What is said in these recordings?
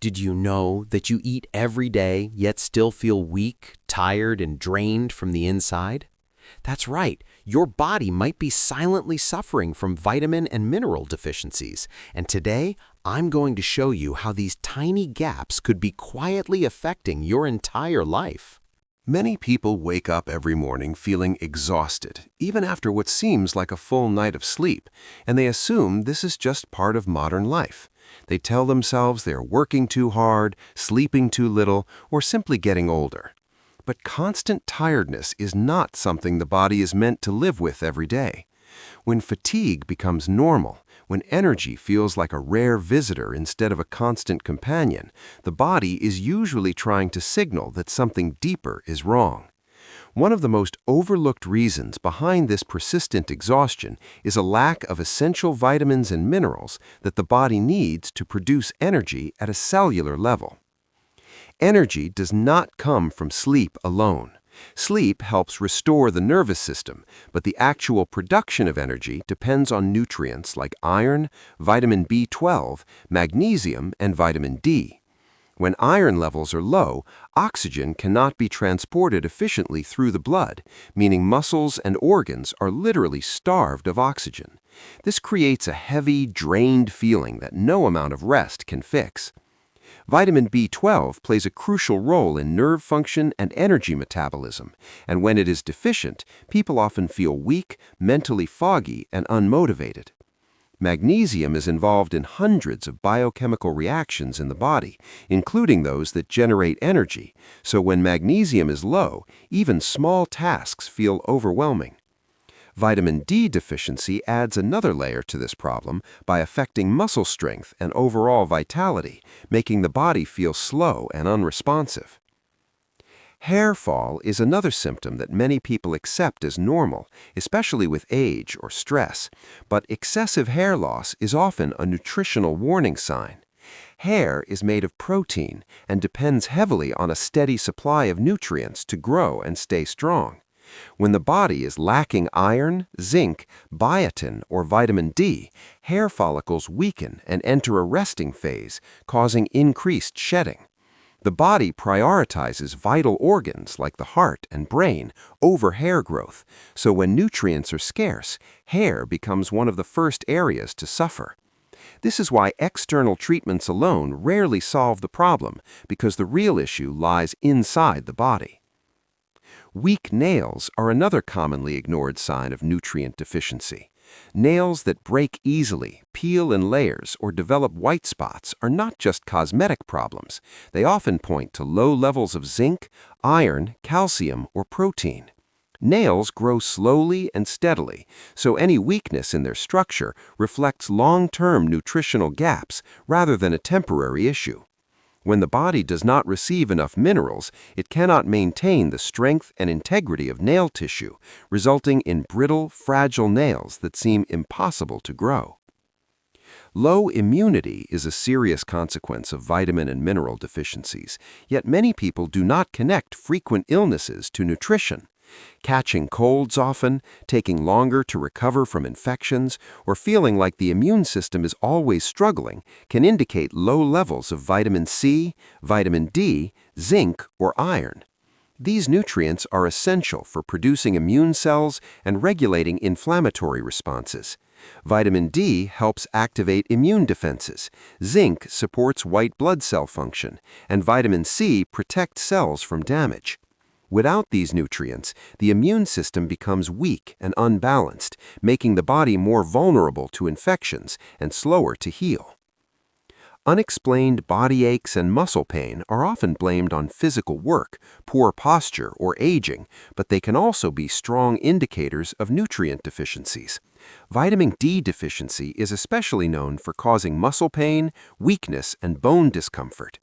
Did you know that you eat every day yet still feel weak, tired, and drained from the inside? That's right, your body might be silently suffering from vitamin and mineral deficiencies, and today I'm going to show you how these tiny gaps could be quietly affecting your entire life. Many people wake up every morning feeling exhausted, even after what seems like a full night of sleep, and they assume this is just part of modern life. They tell themselves they're working too hard, sleeping too little, or simply getting older. But constant tiredness is not something the body is meant to live with every day. When fatigue becomes normal, when energy feels like a rare visitor instead of a constant companion, the body is usually trying to signal that something deeper is wrong. One of the most overlooked reasons behind this persistent exhaustion is a lack of essential vitamins and minerals that the body needs to produce energy at a cellular level. Energy does not come from sleep alone. Sleep helps restore the nervous system, but the actual production of energy depends on nutrients like iron, vitamin B12, magnesium, and vitamin D. When iron levels are low, oxygen cannot be transported efficiently through the blood, meaning muscles and organs are literally starved of oxygen. This creates a heavy, drained feeling that no amount of rest can fix. Vitamin B12 plays a crucial role in nerve function and energy metabolism, and when it is deficient, people often feel weak, mentally foggy, and unmotivated. Magnesium is involved in hundreds of biochemical reactions in the body, including those that generate energy, so when magnesium is low, even small tasks feel overwhelming. Vitamin D deficiency adds another layer to this problem by affecting muscle strength and overall vitality, making the body feel slow and unresponsive. Hair fall is another symptom that many people accept as normal, especially with age or stress, but excessive hair loss is often a nutritional warning sign. Hair is made of protein and depends heavily on a steady supply of nutrients to grow and stay strong. When the body is lacking iron, zinc, biotin, or vitamin D, hair follicles weaken and enter a resting phase, causing increased shedding. The body prioritizes vital organs like the heart and brain over hair growth, so when nutrients are scarce, hair becomes one of the first areas to suffer. This is why external treatments alone rarely solve the problem, because the real issue lies inside the body. Weak nails are another commonly ignored sign of nutrient deficiency. Nails that break easily, peel in layers, or develop white spots are not just cosmetic problems. They often point to low levels of zinc, iron, calcium, or protein. Nails grow slowly and steadily, so any weakness in their structure reflects long-term nutritional gaps rather than a temporary issue. When the body does not receive enough minerals, it cannot maintain the strength and integrity of nail tissue, resulting in brittle, fragile nails that seem impossible to grow. Low immunity is a serious consequence of vitamin and mineral deficiencies, yet many people do not connect frequent illnesses to nutrition. Catching colds often, taking longer to recover from infections, or feeling like the immune system is always struggling can indicate low levels of vitamin C, vitamin D, zinc, or iron. These nutrients are essential for producing immune cells and regulating inflammatory responses. Vitamin D helps activate immune defenses, zinc supports white blood cell function, and vitamin C protects cells from damage. Without these nutrients, the immune system becomes weak and unbalanced, making the body more vulnerable to infections and slower to heal. Unexplained body aches and muscle pain are often blamed on physical work, poor posture, or aging, but they can also be strong indicators of nutrient deficiencies. Vitamin D deficiency is especially known for causing muscle pain, weakness, and bone discomfort.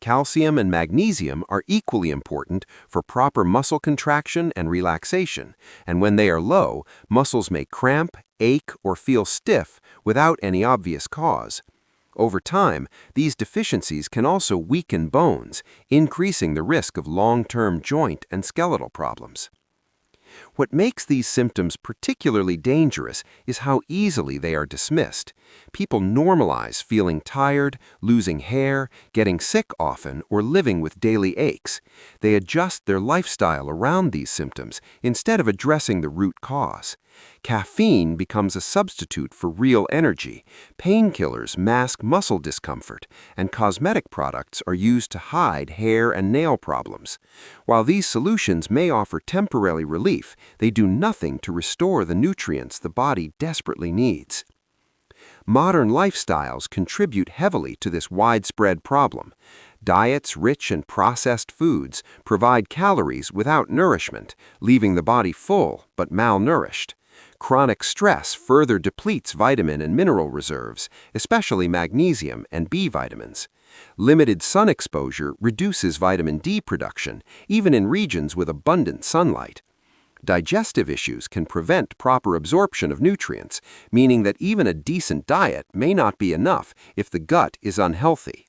Calcium and magnesium are equally important for proper muscle contraction and relaxation, and when they are low, muscles may cramp, ache, or feel stiff without any obvious cause. Over time, these deficiencies can also weaken bones, increasing the risk of long-term joint and skeletal problems. What makes these symptoms particularly dangerous is how easily they are dismissed. People normalize feeling tired, losing hair, getting sick often, or living with daily aches. They adjust their lifestyle around these symptoms instead of addressing the root cause. Caffeine becomes a substitute for real energy, painkillers mask muscle discomfort, and cosmetic products are used to hide hair and nail problems. While these solutions may offer temporary relief, they do nothing to restore the nutrients the body desperately needs. Modern lifestyles contribute heavily to this widespread problem. Diets rich in processed foods provide calories without nourishment, leaving the body full but malnourished. Chronic stress further depletes vitamin and mineral reserves, especially magnesium and B vitamins. Limited sun exposure reduces vitamin D production, even in regions with abundant sunlight. Digestive issues can prevent proper absorption of nutrients, meaning that even a decent diet may not be enough if the gut is unhealthy.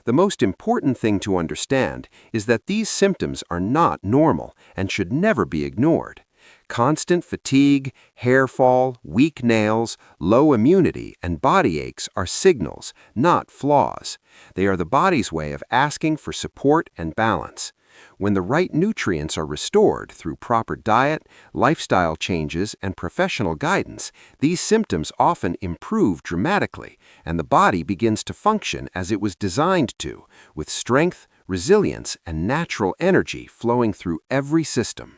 The most important thing to understand is that these symptoms are not normal and should never be ignored. Constant fatigue, hair fall, weak nails, low immunity, and body aches are signals, not flaws. They are the body's way of asking for support and balance. When the right nutrients are restored through proper diet, lifestyle changes, and professional guidance, these symptoms often improve dramatically, and the body begins to function as it was designed to, with strength, resilience, and natural energy flowing through every system.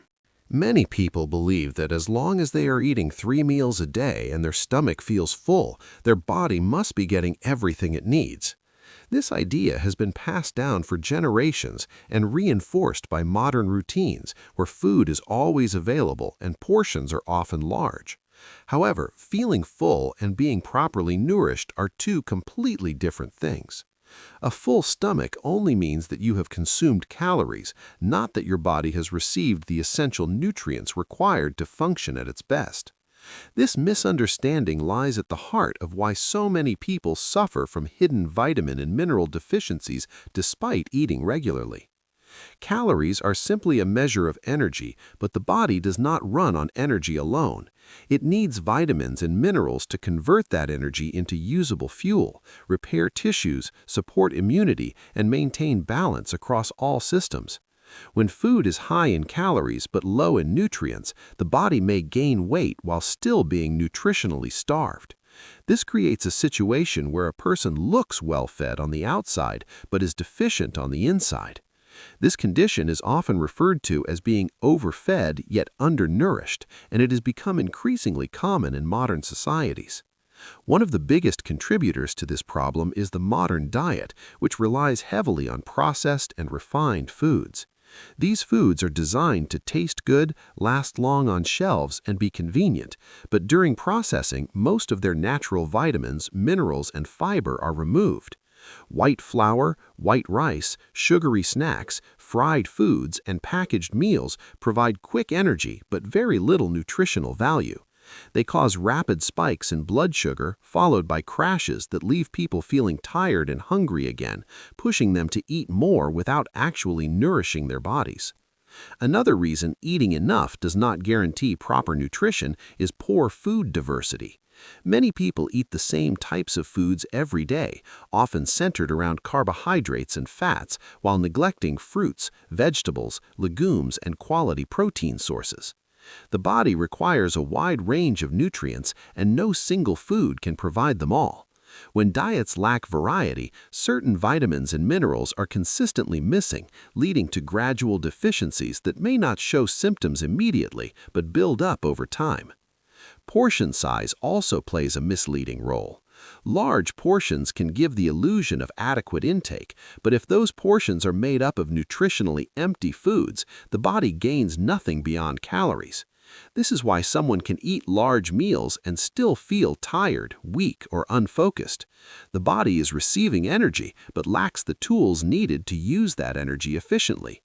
Many people believe that as long as they are eating 3 meals a day and their stomach feels full, their body must be getting everything it needs. This idea has been passed down for generations and reinforced by modern routines where food is always available and portions are often large. However, feeling full and being properly nourished are two completely different things. A full stomach only means that you have consumed calories, not that your body has received the essential nutrients required to function at its best. This misunderstanding lies at the heart of why so many people suffer from hidden vitamin and mineral deficiencies despite eating regularly. Calories are simply a measure of energy, but the body does not run on energy alone. It needs vitamins and minerals to convert that energy into usable fuel, repair tissues, support immunity, and maintain balance across all systems. When food is high in calories but low in nutrients, the body may gain weight while still being nutritionally starved. This creates a situation where a person looks well-fed on the outside but is deficient on the inside. This condition is often referred to as being overfed yet undernourished, and it has become increasingly common in modern societies. One of the biggest contributors to this problem is the modern diet, which relies heavily on processed and refined foods. These foods are designed to taste good, last long on shelves, and be convenient, but during processing, most of their natural vitamins, minerals, and fiber are removed. White flour, white rice, sugary snacks, fried foods, and packaged meals provide quick energy but very little nutritional value. They cause rapid spikes in blood sugar, followed by crashes that leave people feeling tired and hungry again, pushing them to eat more without actually nourishing their bodies. Another reason eating enough does not guarantee proper nutrition is poor food diversity. Many people eat the same types of foods every day, often centered around carbohydrates and fats, while neglecting fruits, vegetables, legumes, and quality protein sources. The body requires a wide range of nutrients, and no single food can provide them all. When diets lack variety, certain vitamins and minerals are consistently missing, leading to gradual deficiencies that may not show symptoms immediately but build up over time. Portion size also plays a misleading role. Large portions can give the illusion of adequate intake, but if those portions are made up of nutritionally empty foods, the body gains nothing beyond calories. This is why someone can eat large meals and still feel tired, weak, or unfocused. The body is receiving energy but lacks the tools needed to use that energy efficiently.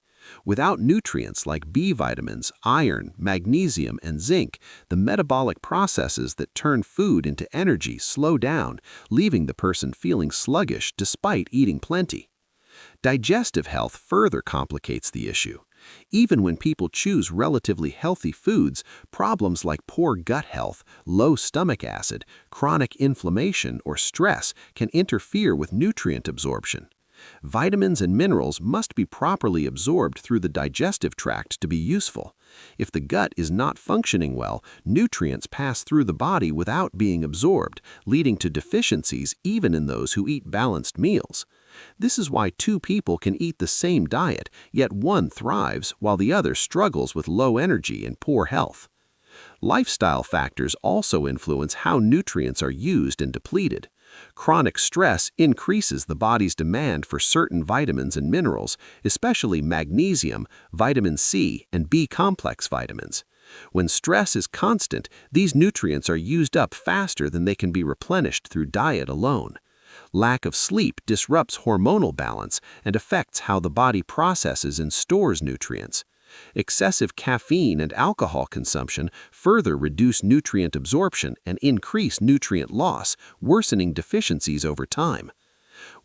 Without nutrients like B vitamins, iron, magnesium, and zinc, the metabolic processes that turn food into energy slow down, leaving the person feeling sluggish despite eating plenty. Digestive health further complicates the issue. Even when people choose relatively healthy foods, problems like poor gut health, low stomach acid, chronic inflammation, or stress can interfere with nutrient absorption. Vitamins and minerals must be properly absorbed through the digestive tract to be useful. If the gut is not functioning well, nutrients pass through the body without being absorbed, leading to deficiencies even in those who eat balanced meals. This is why two people can eat the same diet, yet one thrives while the other struggles with low energy and poor health. Lifestyle factors also influence how nutrients are used and depleted. Chronic stress increases the body's demand for certain vitamins and minerals, especially magnesium, vitamin C, and B-complex vitamins. When stress is constant, these nutrients are used up faster than they can be replenished through diet alone. Lack of sleep disrupts hormonal balance and affects how the body processes and stores nutrients. Excessive caffeine and alcohol consumption further reduce nutrient absorption and increase nutrient loss, worsening deficiencies over time.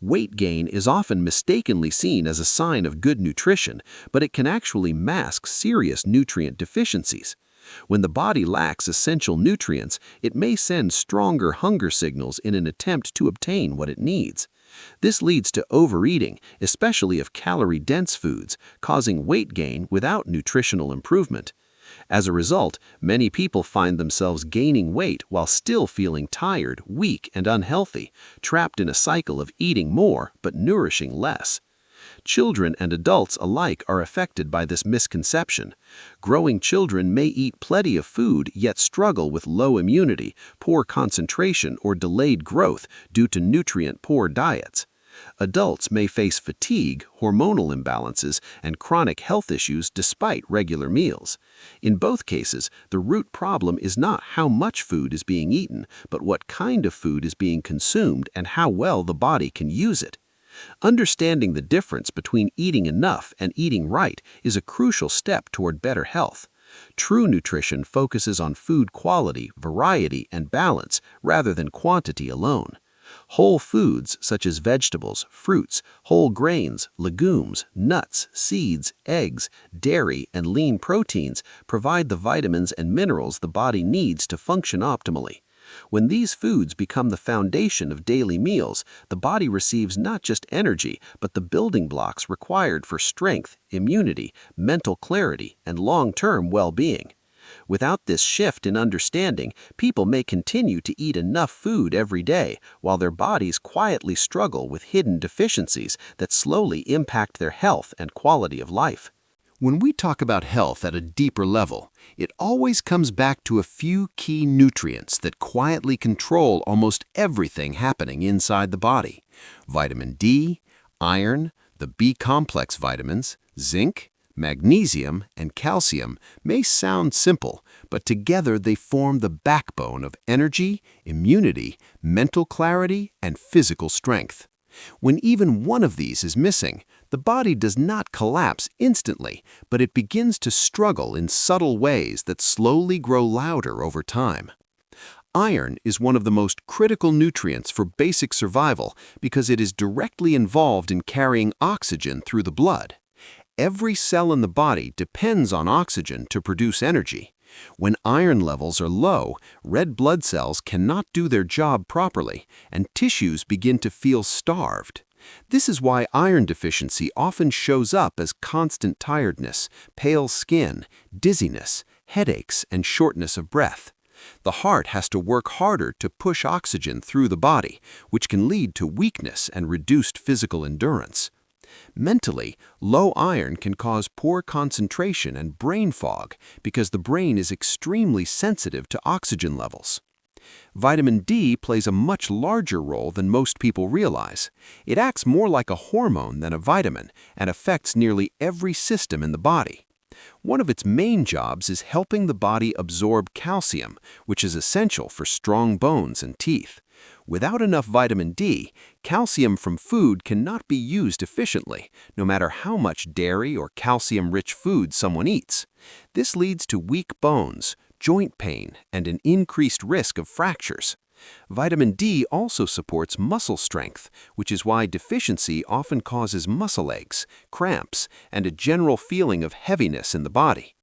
Weight gain is often mistakenly seen as a sign of good nutrition, but it can actually mask serious nutrient deficiencies. When the body lacks essential nutrients, it may send stronger hunger signals in an attempt to obtain what it needs. This leads to overeating, especially of calorie-dense foods, causing weight gain without nutritional improvement. As a result, many people find themselves gaining weight while still feeling tired, weak, and unhealthy, trapped in a cycle of eating more but nourishing less. Children and adults alike are affected by this misconception. Growing children may eat plenty of food yet struggle with low immunity, poor concentration, or delayed growth due to nutrient-poor diets. Adults may face fatigue, hormonal imbalances, and chronic health issues despite regular meals. In both cases, the root problem is not how much food is being eaten, but what kind of food is being consumed and how well the body can use it. Understanding the difference between eating enough and eating right is a crucial step toward better health. True nutrition focuses on food quality, variety, and balance rather than quantity alone. Whole foods such as vegetables, fruits, whole grains, legumes, nuts, seeds, eggs, dairy, and lean proteins provide the vitamins and minerals the body needs to function optimally. When these foods become the foundation of daily meals, the body receives not just energy, but the building blocks required for strength, immunity, mental clarity, and long-term well-being. Without this shift in understanding, people may continue to eat enough food every day, while their bodies quietly struggle with hidden deficiencies that slowly impact their health and quality of life. When we talk about health at a deeper level, it always comes back to a few key nutrients that quietly control almost everything happening inside the body. Vitamin D, iron, the B-complex vitamins, zinc, magnesium, and calcium may sound simple, but together they form the backbone of energy, immunity, mental clarity, and physical strength. When even one of these is missing, the body does not collapse instantly, but it begins to struggle in subtle ways that slowly grow louder over time. Iron is one of the most critical nutrients for basic survival because it is directly involved in carrying oxygen through the blood. Every cell in the body depends on oxygen to produce energy. When iron levels are low, red blood cells cannot do their job properly, and tissues begin to feel starved. This is why iron deficiency often shows up as constant tiredness, pale skin, dizziness, headaches, and shortness of breath. The heart has to work harder to push oxygen through the body, which can lead to weakness and reduced physical endurance. Mentally, low iron can cause poor concentration and brain fog because the brain is extremely sensitive to oxygen levels. Vitamin D plays a much larger role than most people realize. It acts more like a hormone than a vitamin and affects nearly every system in the body. One of its main jobs is helping the body absorb calcium, which is essential for strong bones and teeth. Without enough vitamin D, calcium from food cannot be used efficiently, no matter how much dairy or calcium-rich food someone eats. This leads to weak bones, joint pain, and an increased risk of fractures. Vitamin D also supports muscle strength, which is why deficiency often causes muscle aches, cramps, and a general feeling of heaviness in the body.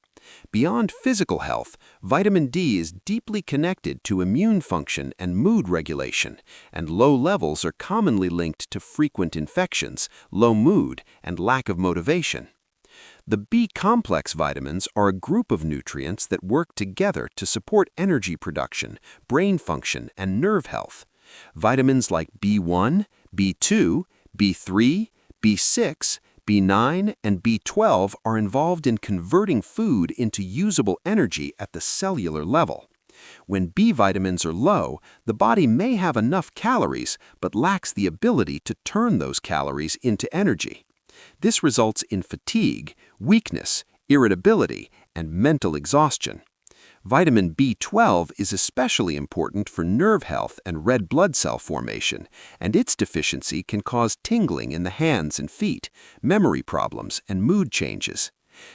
Beyond physical health, vitamin D is deeply connected to immune function and mood regulation, and low levels are commonly linked to frequent infections, low mood, and lack of motivation. The B-complex vitamins are a group of nutrients that work together to support energy production, brain function, and nerve health. Vitamins like B1, B2, B3, B6, B9, and B12 are involved in converting food into usable energy at the cellular level. When B vitamins are low, the body may have enough calories but lacks the ability to turn those calories into energy. This results in fatigue, weakness, irritability, and mental exhaustion. Vitamin B12 is especially important for nerve health and red blood cell formation, and its deficiency can cause tingling in the hands and feet, memory problems, and mood changes.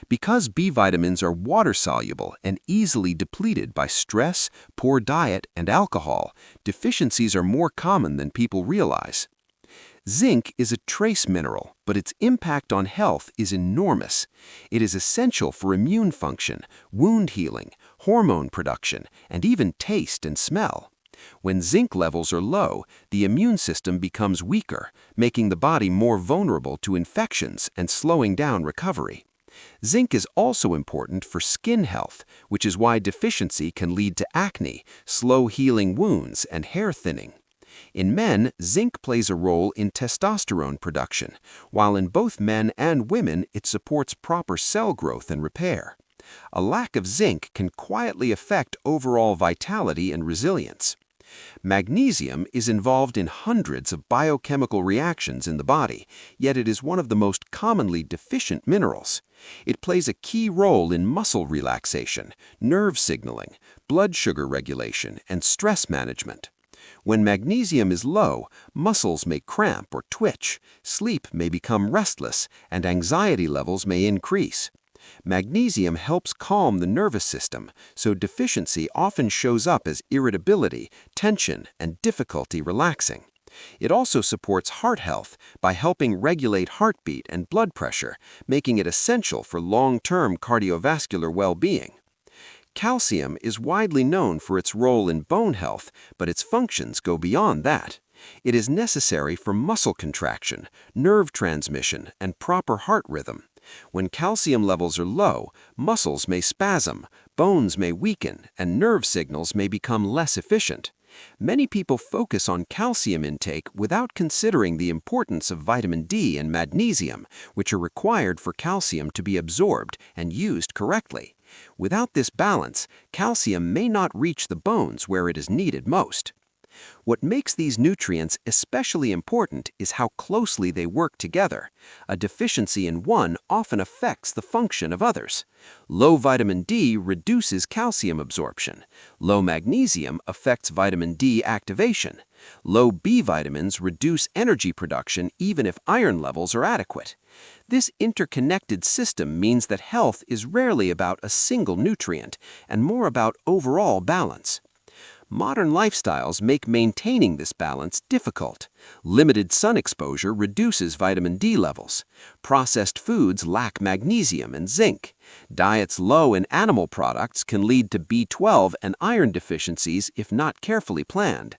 Because B vitamins are water-soluble and easily depleted by stress, poor diet, and alcohol, deficiencies are more common than people realize. Zinc is a trace mineral, but its impact on health is enormous. It is essential for immune function, wound healing, hormone production, and even taste and smell. When zinc levels are low, the immune system becomes weaker, making the body more vulnerable to infections and slowing down recovery. Zinc is also important for skin health, which is why deficiency can lead to acne, slow healing wounds, and hair thinning. In men, zinc plays a role in testosterone production, while in both men and women it supports proper cell growth and repair. A lack of zinc can quietly affect overall vitality and resilience. Magnesium is involved in hundreds of biochemical reactions in the body, yet it is one of the most commonly deficient minerals. It plays a key role in muscle relaxation, nerve signaling, blood sugar regulation, and stress management. When magnesium is low, muscles may cramp or twitch, sleep may become restless, and anxiety levels may increase. Magnesium helps calm the nervous system, so deficiency often shows up as irritability, tension, and difficulty relaxing. It also supports heart health by helping regulate heartbeat and blood pressure, making it essential for long-term cardiovascular well-being. Calcium is widely known for its role in bone health, but its functions go beyond that. It is necessary for muscle contraction, nerve transmission, and proper heart rhythm. When calcium levels are low, muscles may spasm, bones may weaken, and nerve signals may become less efficient. Many people focus on calcium intake without considering the importance of vitamin D and magnesium, which are required for calcium to be absorbed and used correctly. Without this balance, calcium may not reach the bones where it is needed most. What makes these nutrients especially important is how closely they work together. A deficiency in one often affects the function of others. Low vitamin D reduces calcium absorption. Low magnesium affects vitamin D activation. Low B vitamins reduce energy production even if iron levels are adequate. This interconnected system means that health is rarely about a single nutrient and more about overall balance. Modern lifestyles make maintaining this balance difficult. Limited sun exposure reduces vitamin D levels. Processed foods lack magnesium and zinc. Diets low in animal products can lead to B12 and iron deficiencies if not carefully planned.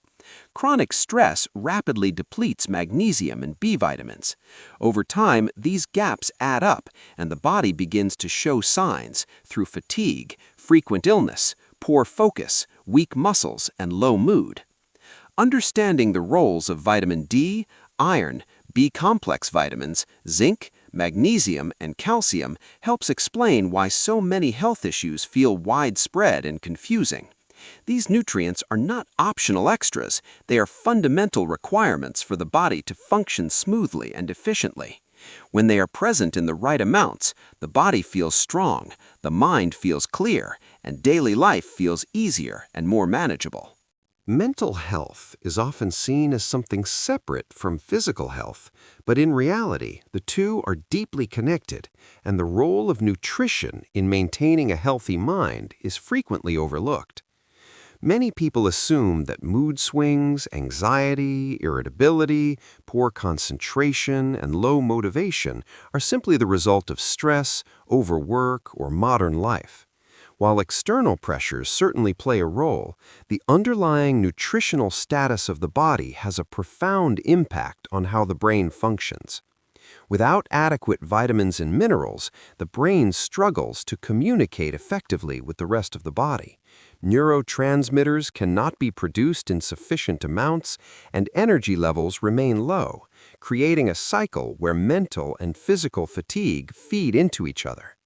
Chronic stress rapidly depletes magnesium and B vitamins. Over time, these gaps add up, and the body begins to show signs through fatigue, frequent illness, poor focus, weak muscles, and low mood. Understanding the roles of vitamin D, iron, B-complex vitamins, zinc, magnesium, and calcium helps explain why so many health issues feel widespread and confusing. These nutrients are not optional extras, they are fundamental requirements for the body to function smoothly and efficiently. When they are present in the right amounts, the body feels strong, the mind feels clear, and daily life feels easier and more manageable. Mental health is often seen as something separate from physical health, but in reality, the two are deeply connected, and the role of nutrition in maintaining a healthy mind is frequently overlooked. Many people assume that mood swings, anxiety, irritability, poor concentration, and low motivation are simply the result of stress, overwork, or modern life. While external pressures certainly play a role, the underlying nutritional status of the body has a profound impact on how the brain functions. Without adequate vitamins and minerals, the brain struggles to communicate effectively with the rest of the body. Neurotransmitters cannot be produced in sufficient amounts, and energy levels remain low, creating a cycle where mental and physical fatigue feed into each other.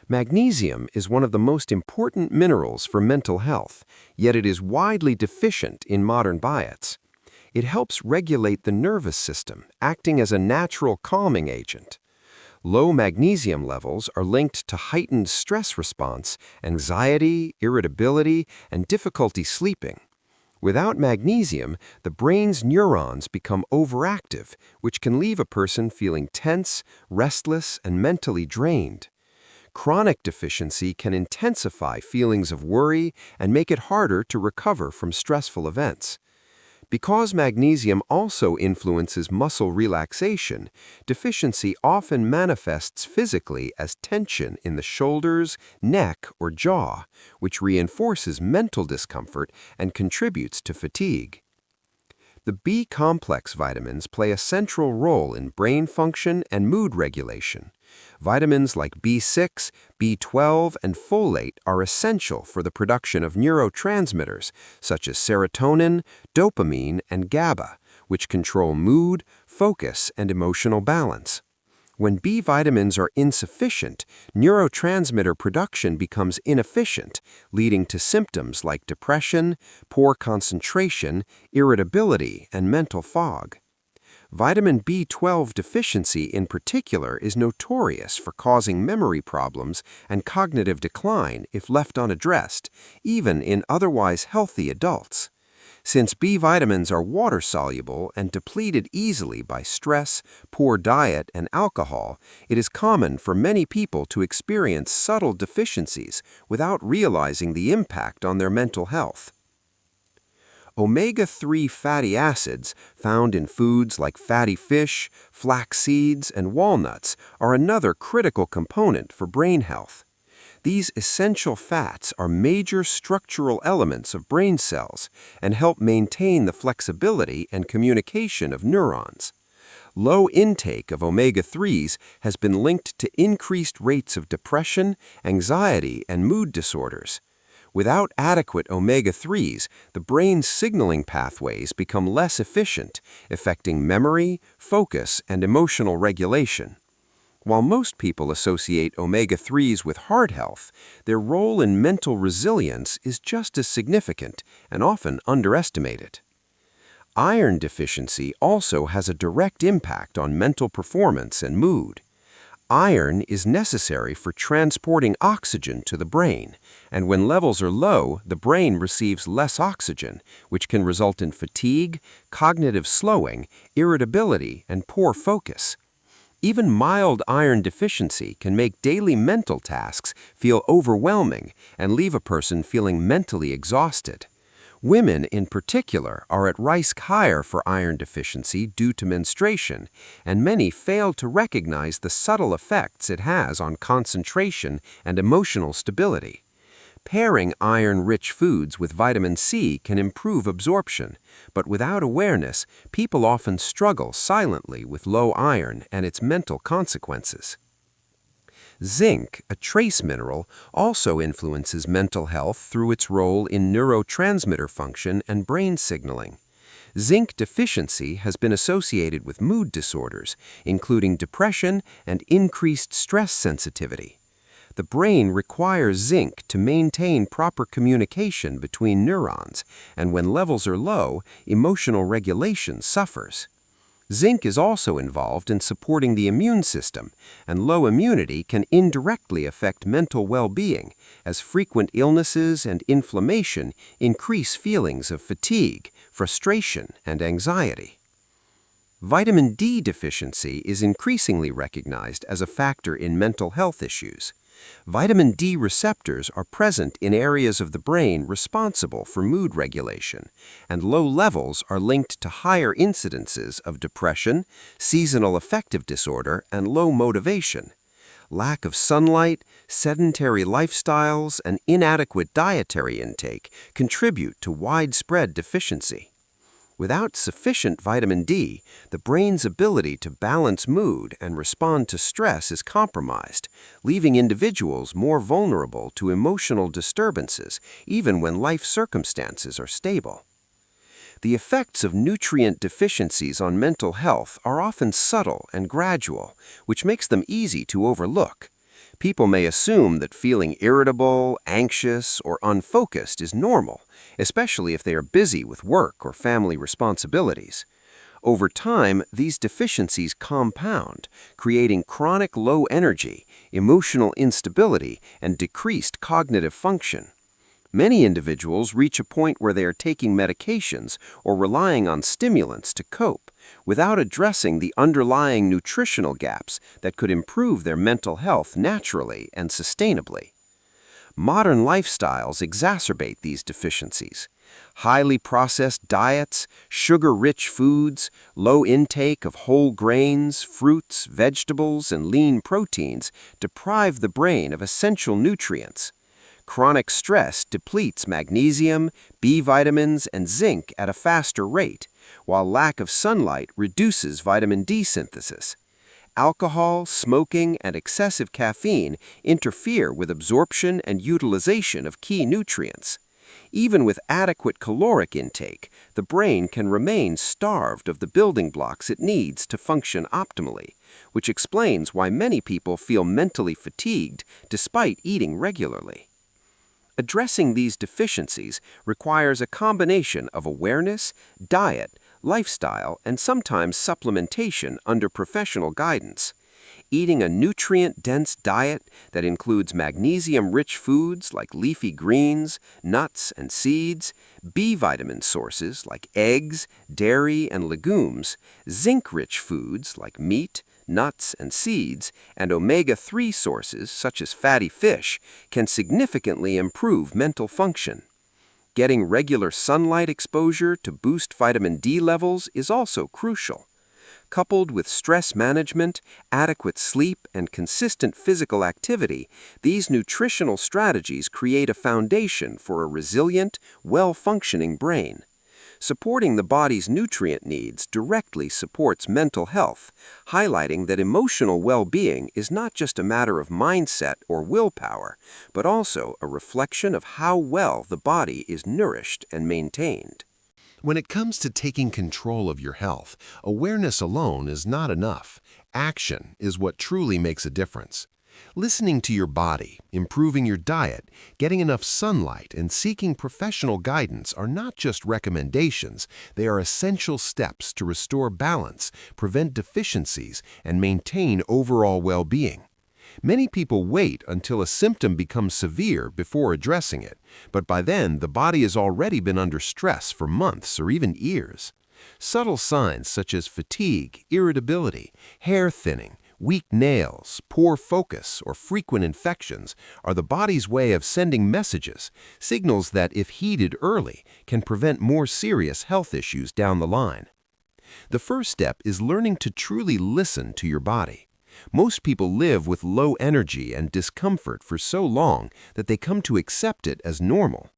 Magnesium is one of the most important minerals for mental health, yet it is widely deficient in modern diets. It helps regulate the nervous system, acting as a natural calming agent. Low magnesium levels are linked to heightened stress response, anxiety, irritability, and difficulty sleeping. Without magnesium, the brain's neurons become overactive, which can leave a person feeling tense, restless, and mentally drained. Chronic deficiency can intensify feelings of worry and make it harder to recover from stressful events. Because magnesium also influences muscle relaxation, deficiency often manifests physically as tension in the shoulders, neck, or jaw, which reinforces mental discomfort and contributes to fatigue. The B-complex vitamins play a central role in brain function and mood regulation. Vitamins like B6, B12, and folate are essential for the production of neurotransmitters such as serotonin, dopamine, and GABA, which control mood, focus, and emotional balance. When B vitamins are insufficient, neurotransmitter production becomes inefficient, leading to symptoms like depression, poor concentration, irritability, and mental fog. Vitamin B12 deficiency in particular is notorious for causing memory problems and cognitive decline if left unaddressed, even in otherwise healthy adults. Since B vitamins are water-soluble and depleted easily by stress, poor diet, and alcohol, it is common for many people to experience subtle deficiencies without realizing the impact on their mental health. Omega-3 fatty acids, found in foods like fatty fish, flax seeds, and walnuts, are another critical component for brain health. These essential fats are major structural elements of brain cells and help maintain the flexibility and communication of neurons. Low intake of omega-3s has been linked to increased rates of depression, anxiety, and mood disorders. Without adequate omega-3s, the brain's signaling pathways become less efficient, affecting memory, focus, and emotional regulation. While most people associate omega-3s with heart health, their role in mental resilience is just as significant and often underestimated. Iron deficiency also has a direct impact on mental performance and mood. Iron is necessary for transporting oxygen to the brain, and when levels are low, the brain receives less oxygen, which can result in fatigue, cognitive slowing, irritability, and poor focus. Even mild iron deficiency can make daily mental tasks feel overwhelming and leave a person feeling mentally exhausted. Women, in particular, are at risk higher for iron deficiency due to menstruation, and many fail to recognize the subtle effects it has on concentration and emotional stability. Pairing iron-rich foods with vitamin C can improve absorption, but without awareness, people often struggle silently with low iron and its mental consequences. Zinc, a trace mineral, also influences mental health through its role in neurotransmitter function and brain signaling. Zinc deficiency has been associated with mood disorders, including depression and increased stress sensitivity. The brain requires zinc to maintain proper communication between neurons, and when levels are low, emotional regulation suffers. Zinc is also involved in supporting the immune system, and low immunity can indirectly affect mental well-being, as frequent illnesses and inflammation increase feelings of fatigue, frustration, and anxiety. Vitamin D deficiency is increasingly recognized as a factor in mental health issues. Vitamin D receptors are present in areas of the brain responsible for mood regulation, and low levels are linked to higher incidences of depression, seasonal affective disorder, and low motivation. Lack of sunlight, sedentary lifestyles, and inadequate dietary intake contribute to widespread deficiency. Without sufficient vitamin D, the brain's ability to balance mood and respond to stress is compromised, leaving individuals more vulnerable to emotional disturbances even when life circumstances are stable. The effects of nutrient deficiencies on mental health are often subtle and gradual, which makes them easy to overlook. People may assume that feeling irritable, anxious, or unfocused is normal, especially if they are busy with work or family responsibilities. Over time, these deficiencies compound, creating chronic low energy, emotional instability, and decreased cognitive function. Many individuals reach a point where they are taking medications or relying on stimulants to cope, without addressing the underlying nutritional gaps that could improve their mental health naturally and sustainably. Modern lifestyles exacerbate these deficiencies. Highly processed diets, sugar-rich foods, low intake of whole grains, fruits, vegetables, and lean proteins deprive the brain of essential nutrients. Chronic stress depletes magnesium, B vitamins, and zinc at a faster rate, while lack of sunlight reduces vitamin D synthesis. Alcohol, smoking, and excessive caffeine interfere with absorption and utilization of key nutrients. Even with adequate caloric intake, the brain can remain starved of the building blocks it needs to function optimally, which explains why many people feel mentally fatigued despite eating regularly. Addressing these deficiencies requires a combination of awareness, diet, lifestyle, and sometimes supplementation under professional guidance. Eating a nutrient-dense diet that includes magnesium-rich foods like leafy greens, nuts, and seeds, B vitamin sources like eggs, dairy, and legumes, zinc-rich foods like meat, nuts, and seeds, and omega-3 sources such as fatty fish can significantly improve mental function. Getting regular sunlight exposure to boost vitamin D levels is also crucial. Coupled with stress management, adequate sleep, and consistent physical activity, these nutritional strategies create a foundation for a resilient, well-functioning brain. Supporting the body's nutrient needs directly supports mental health, highlighting that emotional well-being is not just a matter of mindset or willpower, but also a reflection of how well the body is nourished and maintained. When it comes to taking control of your health, awareness alone is not enough. Action is what truly makes a difference. Listening to your body, improving your diet, getting enough sunlight, and seeking professional guidance are not just recommendations, they are essential steps to restore balance, prevent deficiencies, and maintain overall well-being. Many people wait until a symptom becomes severe before addressing it, but by then the body has already been under stress for months or even years. Subtle signs such as fatigue, irritability, hair thinning, weak nails, poor focus, or frequent infections are the body's way of sending messages, signals that, if heeded early, can prevent more serious health issues down the line. The first step is learning to truly listen to your body. Most people live with low energy and discomfort for so long that they come to accept it as normal.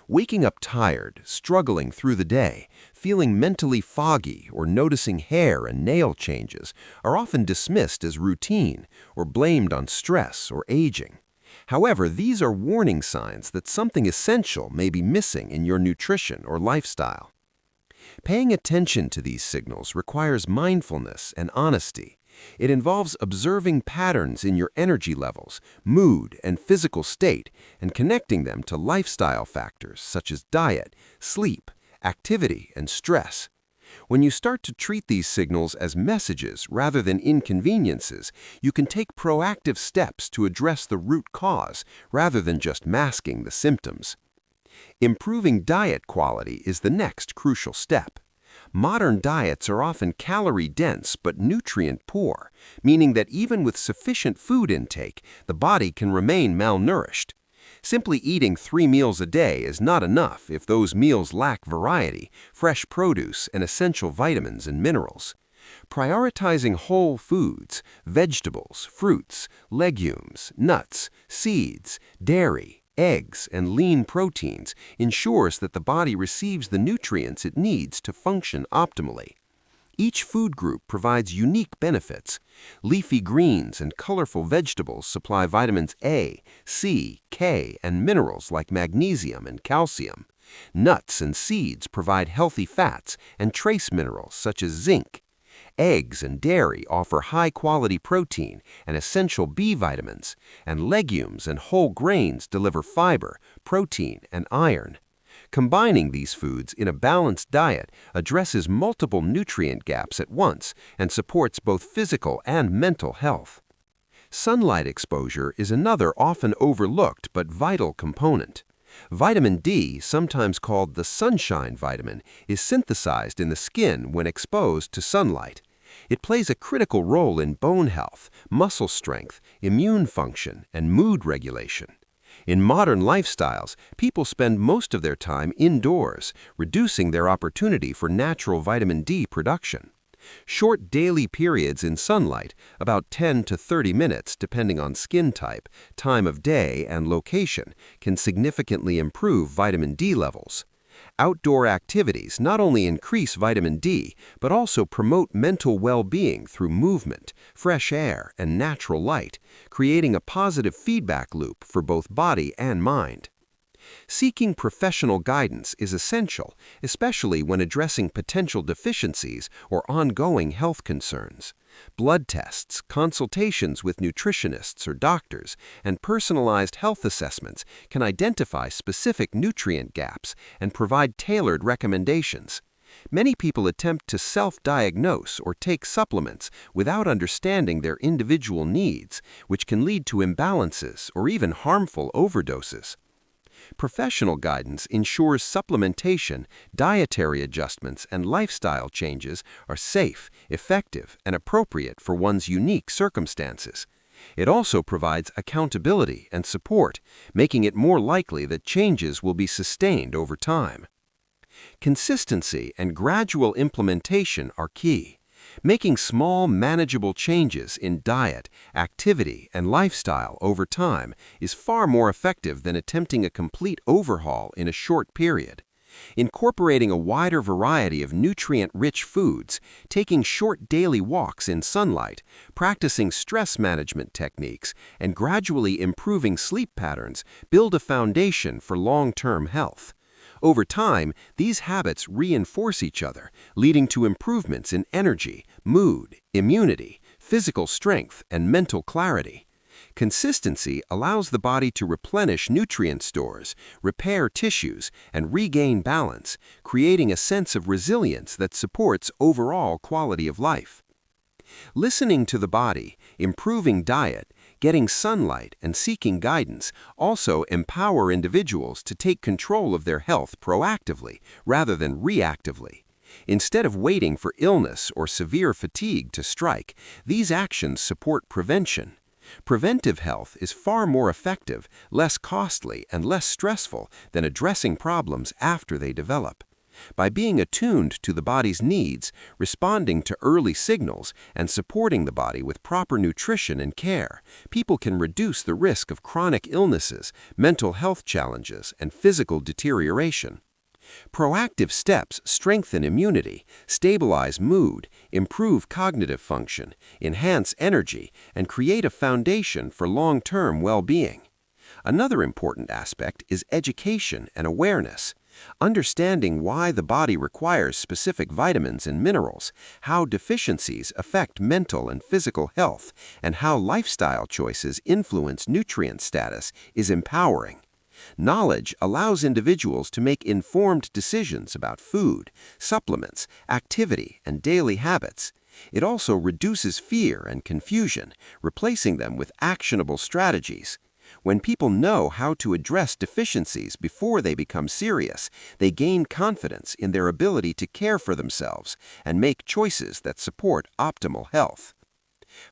Waking up tired, struggling through the day, feeling mentally foggy, or noticing hair and nail changes are often dismissed as routine or blamed on stress or aging. However, these are warning signs that something essential may be missing in your nutrition or lifestyle. Paying attention to these signals requires mindfulness and honesty. It involves observing patterns in your energy levels, mood, and physical state, and connecting them to lifestyle factors such as diet, sleep, activity, and stress. When you start to treat these signals as messages rather than inconveniences, you can take proactive steps to address the root cause rather than just masking the symptoms. Improving diet quality is the next crucial step. Modern diets are often calorie-dense but nutrient-poor, meaning that even with sufficient food intake, the body can remain malnourished. Simply eating 3 meals a day is not enough if those meals lack variety, fresh produce, and essential vitamins and minerals. Prioritizing whole foods, vegetables, fruits, legumes, nuts, seeds, dairy, eggs, and lean proteins ensures that the body receives the nutrients it needs to function optimally. Each food group provides unique benefits. Leafy greens and colorful vegetables supply vitamins A, C, K, and minerals like magnesium and calcium. Nuts and seeds provide healthy fats and trace minerals such as zinc. Eggs and dairy offer high-quality protein and essential B vitamins, and legumes and whole grains deliver fiber, protein, and iron. Combining these foods in a balanced diet addresses multiple nutrient gaps at once and supports both physical and mental health. Sunlight exposure is another often overlooked but vital component. Vitamin D, sometimes called the sunshine vitamin, is synthesized in the skin when exposed to sunlight. It plays a critical role in bone health, muscle strength, immune function, and mood regulation. In modern lifestyles, people spend most of their time indoors, reducing their opportunity for natural vitamin D production. Short daily periods in sunlight, about 10 to 30 minutes depending on skin type, time of day, and location, can significantly improve vitamin D levels. Outdoor activities not only increase vitamin D, but also promote mental well-being through movement, fresh air, and natural light, creating a positive feedback loop for both body and mind. Seeking professional guidance is essential, especially when addressing potential deficiencies or ongoing health concerns. Blood tests, consultations with nutritionists or doctors, and personalized health assessments can identify specific nutrient gaps and provide tailored recommendations. Many people attempt to self-diagnose or take supplements without understanding their individual needs, which can lead to imbalances or even harmful overdoses. Professional guidance ensures supplementation, dietary adjustments, and lifestyle changes are safe, effective, and appropriate for one's unique circumstances. It also provides accountability and support, making it more likely that changes will be sustained over time. Consistency and gradual implementation are key. Making small, manageable changes in diet, activity, and lifestyle over time is far more effective than attempting a complete overhaul in a short period. Incorporating a wider variety of nutrient-rich foods, taking short daily walks in sunlight, practicing stress management techniques, and gradually improving sleep patterns build a foundation for long-term health. Over time, these habits reinforce each other, leading to improvements in energy, mood, immunity, physical strength, and mental clarity. Consistency allows the body to replenish nutrient stores, repair tissues, and regain balance, creating a sense of resilience that supports overall quality of life. Listening to the body, improving diet, getting sunlight, and seeking guidance also empower individuals to take control of their health proactively rather than reactively. Instead of waiting for illness or severe fatigue to strike, these actions support prevention. Preventive health is far more effective, less costly, and less stressful than addressing problems after they develop. By being attuned to the body's needs, responding to early signals, and supporting the body with proper nutrition and care, people can reduce the risk of chronic illnesses, mental health challenges, and physical deterioration. Proactive steps strengthen immunity, stabilize mood, improve cognitive function, enhance energy, and create a foundation for long-term well-being. Another important aspect is education and awareness. Understanding why the body requires specific vitamins and minerals, how deficiencies affect mental and physical health, and how lifestyle choices influence nutrient status is empowering. Knowledge allows individuals to make informed decisions about food, supplements, activity, and daily habits. It also reduces fear and confusion, replacing them with actionable strategies. When people know how to address deficiencies before they become serious, they gain confidence in their ability to care for themselves and make choices that support optimal health.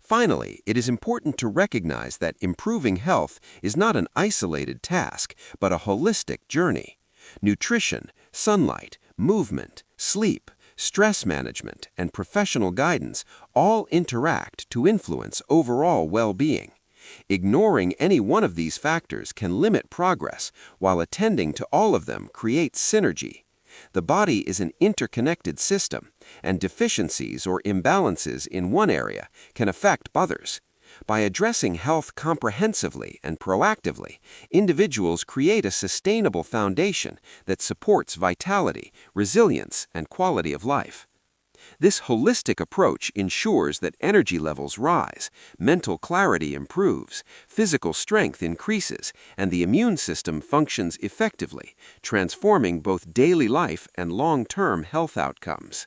Finally, it is important to recognize that improving health is not an isolated task, but a holistic journey. Nutrition, sunlight, movement, sleep, stress management, and professional guidance all interact to influence overall well-being. Ignoring any one of these factors can limit progress, while attending to all of them creates synergy. The body is an interconnected system, and deficiencies or imbalances in one area can affect others. By addressing health comprehensively and proactively, individuals create a sustainable foundation that supports vitality, resilience, and quality of life. This holistic approach ensures that energy levels rise, mental clarity improves, physical strength increases, and the immune system functions effectively, transforming both daily life and long-term health outcomes.